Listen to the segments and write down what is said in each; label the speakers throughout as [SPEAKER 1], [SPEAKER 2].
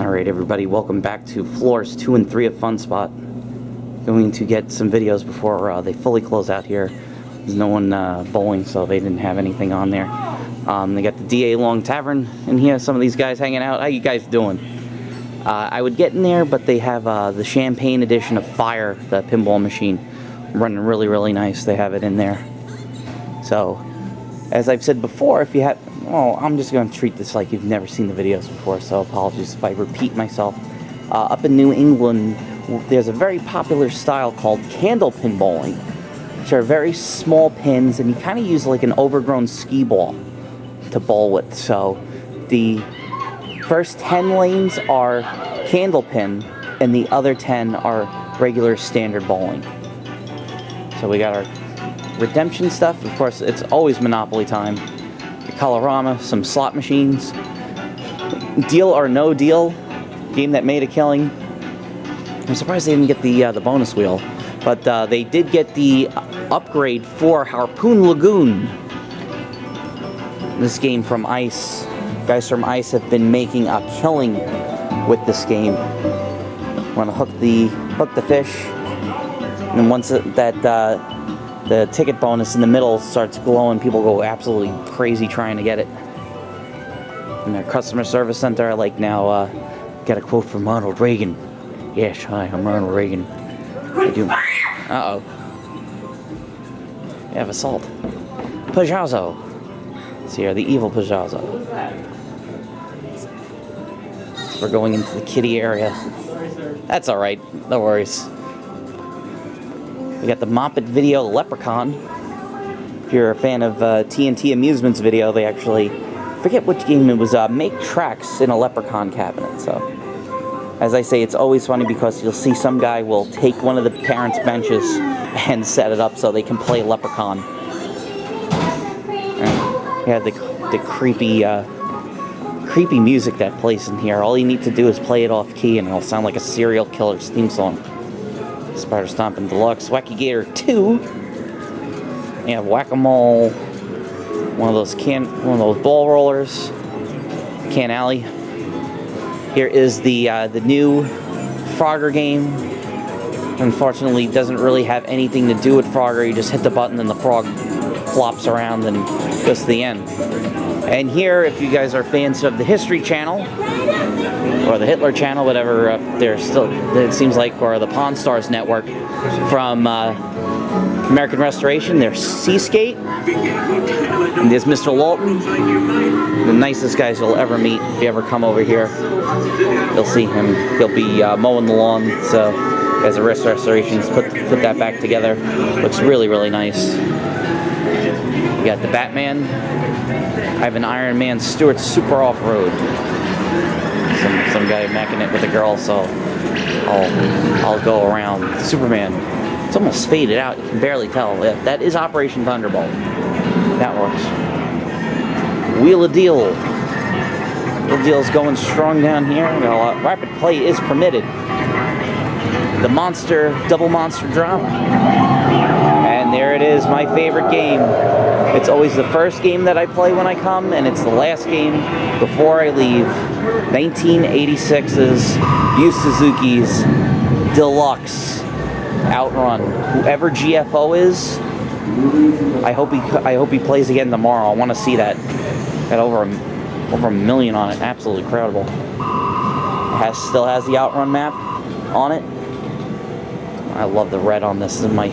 [SPEAKER 1] Alright everybody, welcome back to floors 2 and 3 of FunSpot. Going to get some videos before they fully close out here. There's no one bowling, so they didn't have anything on there. They got the DA Long Tavern in here, some of these guys hanging out. How you guys doing? I would get in there, but they have the Champagne edition of Fire, the pinball machine. Running really nice, they have it in there. So, as I've said before, if you have... Well, I'm just going to treat this like you've never seen the videos before, so apologies if I repeat myself. Up in New England, there's a very popular style called Candlepin Bowling, which are very small pins, and you kind of use like an overgrown skee ball to bowl with. So, the first 10 lanes are Candlepin, and the other 10 are regular standard bowling. So we got our redemption stuff. Of course, it's always Monopoly time. Colorama, some slot machines, Deal or No Deal, game that made a killing. I'm surprised they didn't get the bonus wheel, but they did get the upgrade for Harpoon Lagoon. This game from ICE, guys from ICE have been making a killing with this game. Want to hook the fish, and then once the ticket bonus in the middle starts glowing, people go absolutely crazy trying to get it. In their customer service center, I like now, got a quote from Ronald Reagan. Yes, hi, I'm Ronald Reagan. I do. Uh-oh. We have assault. Pajazzo. Let's see, the evil Pajazzo. We're going into the kiddie area. That's alright, no worries. We got the Moppet video Leprechaun. If you're a fan of TNT Amusements video, they actually, forget which game it was, make tracks in a Leprechaun cabinet. So, as I say, it's always funny because you'll see some guy will take one of the parents' benches and set it up so they can play Leprechaun. And yeah, the creepy music that plays in here. All you need to do is play it off key and it'll sound like a serial killer's theme song. Spider Stompin' Deluxe, Wacky Gator 2. You have Whack-A-Mole, one of those ball rollers, Can Alley. Here is the new Frogger game. Unfortunately, it doesn't really have anything to do with Frogger. You just hit the button and the frog flops around and goes to the end. And here, if you guys are fans of the History Channel, or the Hitler Channel, whatever they're still, it seems like, or the Pawn Stars Network from American Restoration, there's Seaskate, and there's Mr. Walton, the nicest guys you'll ever meet. If you ever come over here, you'll see him. He'll be mowing the lawn, so as a Restorations, put that back together. Looks really nice. You got the Batman. I have an Iron Man Stewart Super Off-Road. Some guy macking it with a girl, so I'll go around. Superman. It's almost faded out. You can barely tell. That is Operation Thunderbolt. That works. Wheel of Deal. Wheel of Deal's going strong down here. Rapid play is permitted. The double monster drop. And there it is, my favorite game. It's always the first game that I play when I come, and it's the last game before I leave. 1986's Yu Suzuki's Deluxe Outrun. Whoever GFO is, I hope he plays again tomorrow. I want to see that. Got over a million on it. Absolutely incredible. Still has the Outrun map on it. I love the red on this. This is my...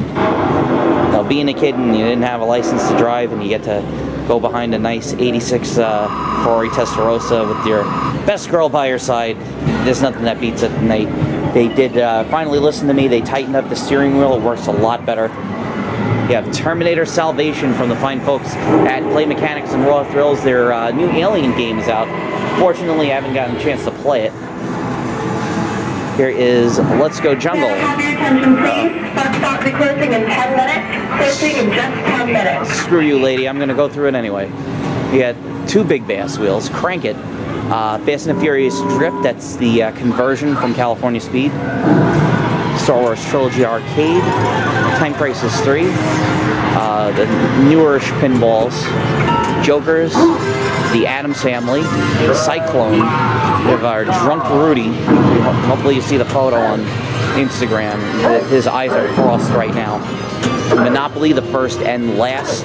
[SPEAKER 1] Now, being a kid and you didn't have a license to drive and you get to go behind a nice 86 Ferrari Testarossa with your best girl by your side, there's nothing that beats it. And they did finally listen to me. They tightened up the steering wheel. It works a lot better. You have Terminator Salvation from the fine folks at Play Mechanics and Raw Thrills. Their new Alien game is out. Fortunately, I haven't gotten a chance to play it. Here is Let's Go Jungle.
[SPEAKER 2] FunSpot be closing in 10 minutes. Closing in just 10 minutes.
[SPEAKER 1] Screw you, lady. I'm going to go through it anyway. You got two big bass wheels. Crank It. Fast and Furious Drift. That's the conversion from California Speed. Star Wars Trilogy Arcade. Time Crisis 3. The newerish pinballs. Jokers. the Addams Family, the Cyclone. We have our drunk Rudy. Hopefully you see the photo on Instagram. His eyes are crossed right now. Monopoly, the first and last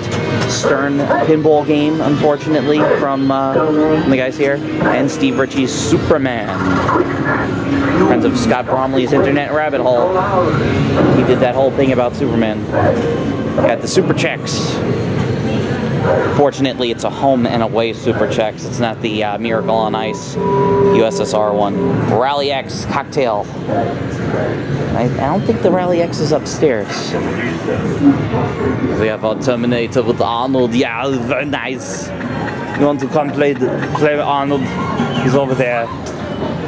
[SPEAKER 1] Stern pinball game, unfortunately, from the guys here. And Steve Ritchie's Superman. Friends of Scott Bromley's Internet Rabbit Hole. He did that whole thing about Superman. Got the Super Checks. Fortunately, it's a home and away Super Checks. It's not the Miracle on Ice USSR one. Rally X Cocktail. I don't think the Rally X is upstairs. We have our Terminator with Arnold. Yeah, very nice. You want to come play Arnold? He's over there.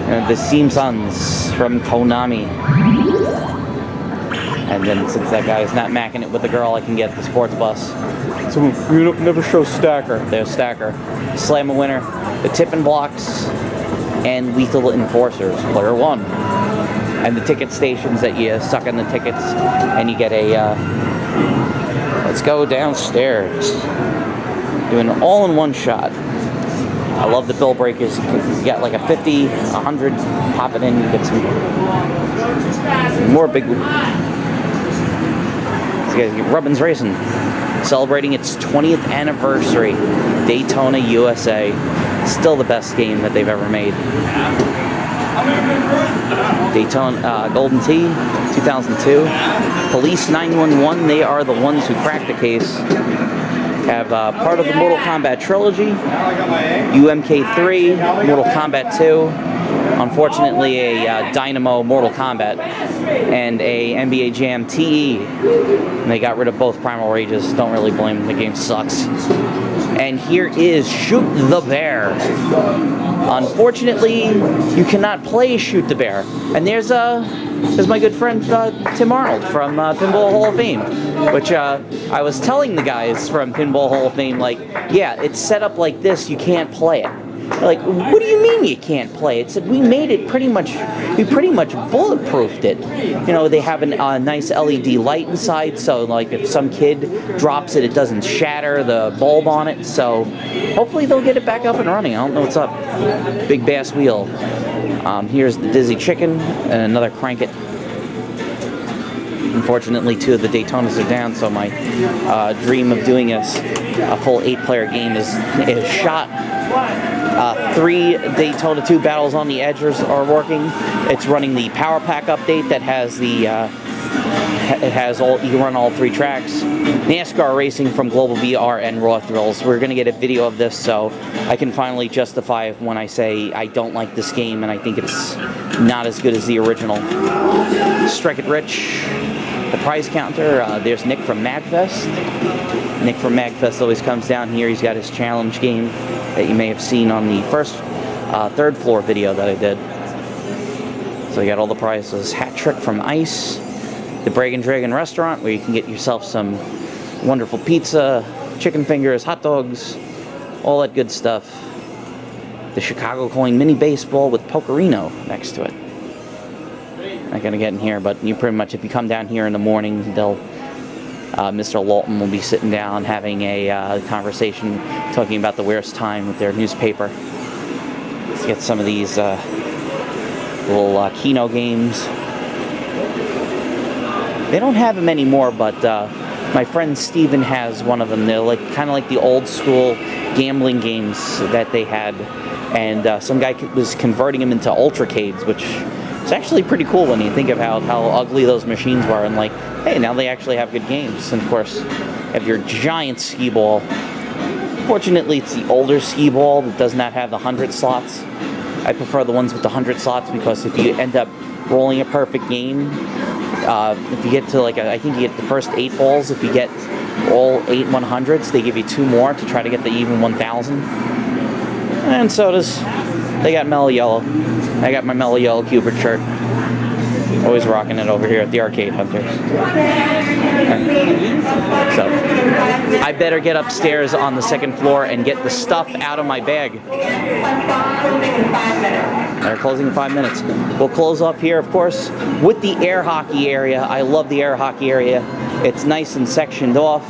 [SPEAKER 1] And the Simpsons from Konami. And then since that guy is not macking it with the girl, I can get the sports bus. So we don't never show Stacker. There's Stacker. Slam a winner. The tipping blocks and lethal enforcers. Player 1. And the ticket stations that you suck in the tickets and you get a let's go downstairs. Doing it all in one shot. I love the bill breakers. You got like a 50, 100, pop it in, you get some more big. So you guys get Rubbins Racing. Celebrating its 20th anniversary. Daytona, USA. Still the best game that they've ever made. Daytona Golden Tee, 2002. Police 911, they are the ones who cracked the case. Have part of the Mortal Kombat trilogy. UMK3, Mortal Kombat 2. Unfortunately, a Dynamo Mortal Kombat and a NBA Jam TE. And they got rid of both Primal Rages. Don't really blame them. The game sucks. And here is Shoot the Bear. Unfortunately, you cannot play Shoot the Bear. And there's my good friend Tim Arnold from Pinball Hall of Fame, which I was telling the guys from Pinball Hall of Fame, like, yeah, it's set up like this, you can't play it. They're like, what do you mean you can't play it? Said we made it pretty much bulletproofed it. You know, they have a nice LED light inside, so like if some kid drops it, it doesn't shatter the bulb on it. So hopefully they'll get it back up and running. I don't know what's up. Big Bass Wheel. Here's the Dizzy Chicken and another Crank It. Unfortunately, 2 of the Daytonas are down, so my dream of doing a full 8-player game is shot. 3 Daytona 2 Battles on the Edges are working. It's running the Power Pack update that has the it has all, you can run all 3 tracks. NASCAR racing from Global VR and Raw Thrills. We're going to get a video of this so I can finally justify when I say I don't like this game and I think it's not as good as the original. Strike It Rich. The prize counter. There's Nick from MagFest. Nick from MagFest always comes down here. He's got his challenge game that you may have seen on the first, 3rd floor video that I did. So you got all the prizes. Hat Trick from Ice. The Braggin' Dragon restaurant where you can get yourself some wonderful pizza, chicken fingers, hot dogs, all that good stuff. The Chicago Coin Mini Baseball with Pokerino next to it. Not gonna get in here, but you pretty much, if you come down here in the morning, they'll Mr. Lawton will be sitting down having a conversation talking about the Weirs Time with their newspaper. Let's get some of these little Keno games. They don't have them anymore, but my friend Steven has one of them. They're like kind of like the old school gambling games that they had, and some guy was converting them into Ultracades, which is actually pretty cool when you think of how ugly those machines were, and like, hey, now they actually have good games. And of course, you have your giant skee ball. Fortunately, it's the older skee ball that does not have the 100 slots. I prefer the ones with the 100 slots because if you end up rolling a perfect game, if you get to like, I think you get the first 8 balls, if you get all 8 100s, they give you 2 more to try to get the even 1000. And so they got mellow yellow. I got my mellow yellow Cupid shirt. Always rocking it over here at the Arcade Hunters. So, I better get upstairs on the 2nd floor and get the stuff out of my bag. They're closing in 5 minutes. We'll close off here, of course, with the air hockey area. I love the air hockey area. It's nice and sectioned off.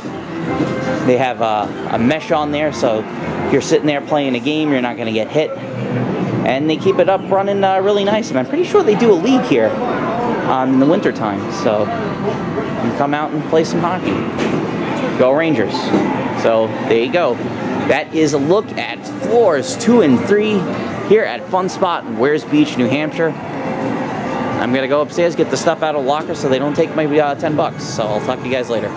[SPEAKER 1] They have a mesh on there, so you're sitting there playing a game, you're not going to get hit. And they keep it up running really nice. And I'm pretty sure they do a league here in the wintertime. So you can come out and play some hockey. Go Rangers. So there you go. That is a look at floors 2 and 3 here at FunSpot in Weirs Beach, New Hampshire. I'm going to go upstairs, get the stuff out of the locker so they don't take my $10. So I'll talk to you guys later.